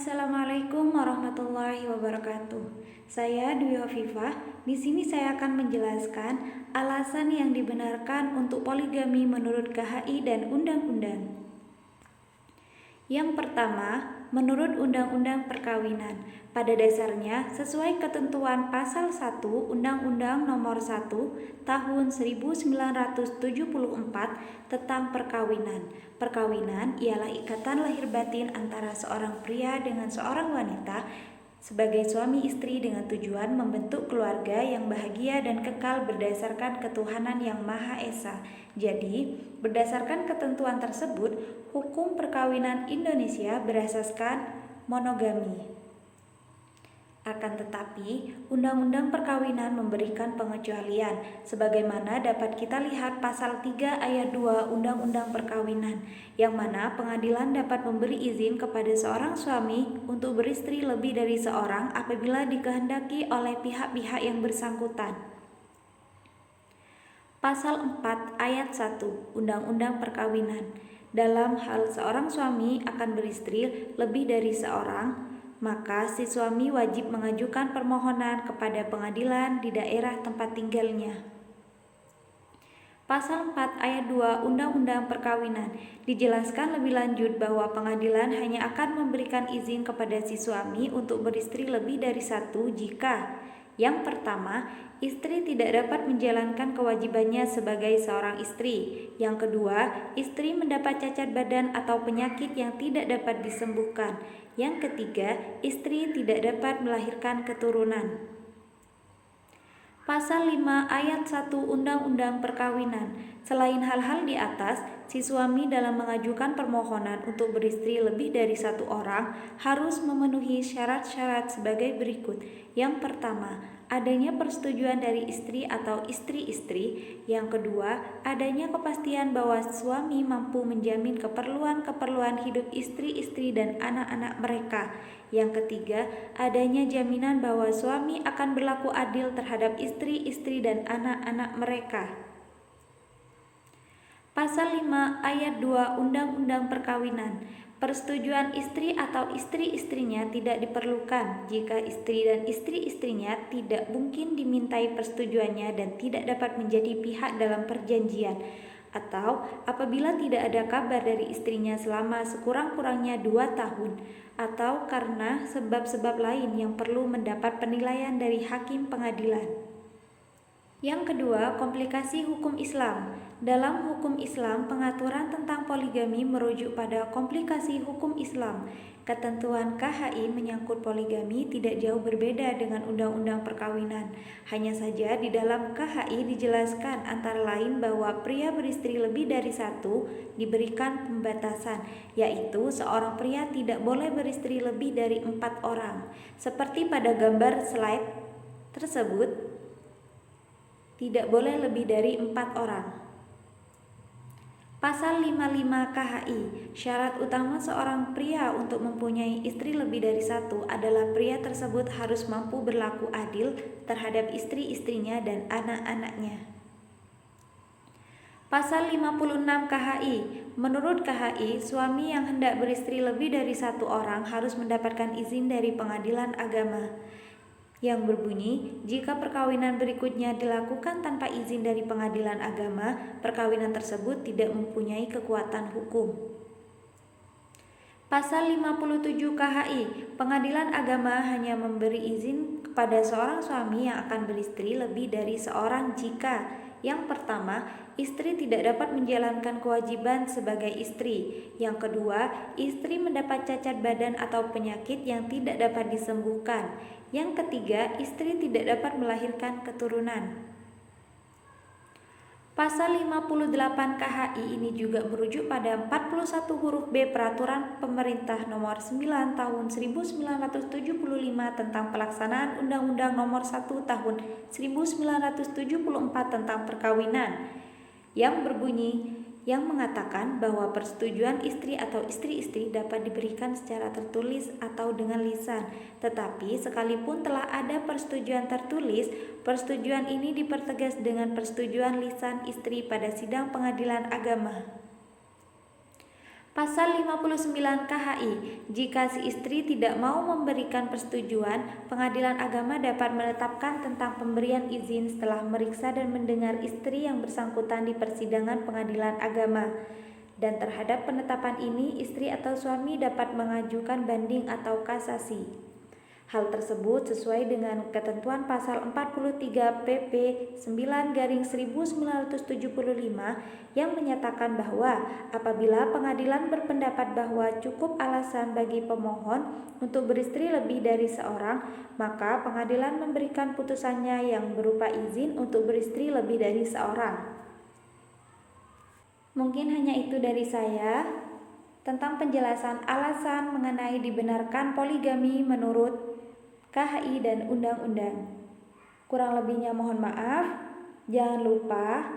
Assalamualaikum warahmatullahi wabarakatuh. Saya Dwi Hovifah. Di sini saya akan menjelaskan alasan yang dibenarkan untuk poligami menurut KHI dan undang-undang. Yang pertama, menurut Undang-Undang Perkawinan, pada dasarnya sesuai ketentuan pasal 1 Undang-Undang Nomor 1 Tahun 1974 tentang perkawinan. Perkawinan ialah ikatan lahir batin antara seorang pria dengan seorang wanita sebagai suami istri dengan tujuan membentuk keluarga yang bahagia dan kekal berdasarkan ketuhanan yang Maha Esa. Jadi, berdasarkan ketentuan tersebut, hukum perkawinan Indonesia berasaskan monogami. Akan tetapi, Undang-Undang Perkawinan memberikan pengecualian, sebagaimana dapat kita lihat pasal 3 ayat 2 Undang-Undang Perkawinan, yang mana pengadilan dapat memberi izin kepada seorang suami untuk beristri lebih dari seorang apabila dikehendaki oleh pihak-pihak yang bersangkutan. Pasal 4 ayat 1 Undang-Undang Perkawinan, dalam hal seorang suami akan beristri lebih dari seorang, maka si suami wajib mengajukan permohonan kepada pengadilan di daerah tempat tinggalnya. Pasal 4 ayat 2 Undang-Undang Perkawinan dijelaskan lebih lanjut bahwa pengadilan hanya akan memberikan izin kepada si suami untuk beristri lebih dari satu jika: yang pertama, istri tidak dapat menjalankan kewajibannya sebagai seorang istri. Yang kedua, istri mendapat cacat badan atau penyakit yang tidak dapat disembuhkan. Yang ketiga, istri tidak dapat melahirkan keturunan. Pasal 5 ayat 1 Undang-Undang Perkawinan. Selain hal-hal di atas, si suami dalam mengajukan permohonan untuk beristri lebih dari satu orang harus memenuhi syarat-syarat sebagai berikut. Yang pertama, adanya persetujuan dari istri atau istri-istri. Yang kedua, adanya kepastian bahwa suami mampu menjamin keperluan-keperluan hidup istri-istri dan anak-anak mereka. Yang ketiga, adanya jaminan bahwa suami akan berlaku adil terhadap istri-istri dan anak-anak mereka. Pasal 5 ayat 2 Undang-Undang Perkawinan. Persetujuan istri atau istri-istrinya tidak diperlukan jika istri dan istri-istrinya tidak mungkin dimintai persetujuannya dan tidak dapat menjadi pihak dalam perjanjian, atau apabila tidak ada kabar dari istrinya selama sekurang-kurangnya 2 tahun, atau karena sebab-sebab lain yang perlu mendapat penilaian dari hakim pengadilan. Yang kedua, komplikasi hukum Islam. Dalam hukum Islam, pengaturan tentang poligami merujuk pada komplikasi hukum Islam. Ketentuan KHI menyangkut poligami tidak jauh berbeda dengan Undang-Undang Perkawinan. Hanya saja di dalam KHI dijelaskan antara lain bahwa pria beristri lebih dari satu diberikan pembatasan, yaitu seorang pria tidak boleh beristri lebih dari 4 orang. Seperti pada gambar slide tersebut, tidak boleh lebih dari 4 orang. Pasal 55 KHI, syarat utama seorang pria untuk mempunyai istri lebih dari satu adalah pria tersebut harus mampu berlaku adil terhadap istri-istrinya dan anak-anaknya. Pasal 56 KHI, menurut KHI, suami yang hendak beristri lebih dari satu orang harus mendapatkan izin dari pengadilan agama, yang berbunyi, jika perkawinan berikutnya dilakukan tanpa izin dari pengadilan agama, perkawinan tersebut tidak mempunyai kekuatan hukum. Pasal 57 KHI, pengadilan agama hanya memberi izin kepada seorang suami yang akan beristri lebih dari seorang jika: yang pertama, istri tidak dapat menjalankan kewajiban sebagai istri. Yang kedua, istri mendapat cacat badan atau penyakit yang tidak dapat disembuhkan. Yang ketiga, istri tidak dapat melahirkan keturunan. Pasal 58 KHI ini juga merujuk pada 41 huruf B Peraturan Pemerintah Nomor 9 Tahun 1975 tentang pelaksanaan Undang-Undang Nomor 1 Tahun 1974 tentang perkawinan, yang berbunyi, yang mengatakan bahwa persetujuan istri atau istri-istri dapat diberikan secara tertulis atau dengan lisan. Tetapi sekalipun telah ada persetujuan tertulis, persetujuan ini dipertegas dengan persetujuan lisan istri pada sidang pengadilan agama. Pasal 59 KHI, jika si istri tidak mau memberikan persetujuan, pengadilan agama dapat menetapkan tentang pemberian izin setelah meriksa dan mendengar istri yang bersangkutan di persidangan pengadilan agama. Dan terhadap penetapan ini, istri atau suami dapat mengajukan banding atau kasasi. Hal tersebut sesuai dengan ketentuan pasal 43 PP 9/1975 yang menyatakan bahwa apabila pengadilan berpendapat bahwa cukup alasan bagi pemohon untuk beristri lebih dari seorang, maka pengadilan memberikan putusannya yang berupa izin untuk beristri lebih dari seorang. Mungkin hanya itu dari saya tentang penjelasan alasan mengenai dibenarkan poligami menurut KHI dan undang-undang. Kurang lebihnya mohon maaf. Jangan lupa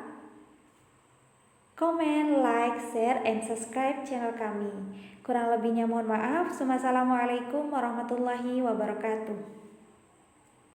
komen, like, share, and subscribe channel kami. Kurang lebihnya mohon maaf. Wassalamualaikum warahmatullahi wabarakatuh.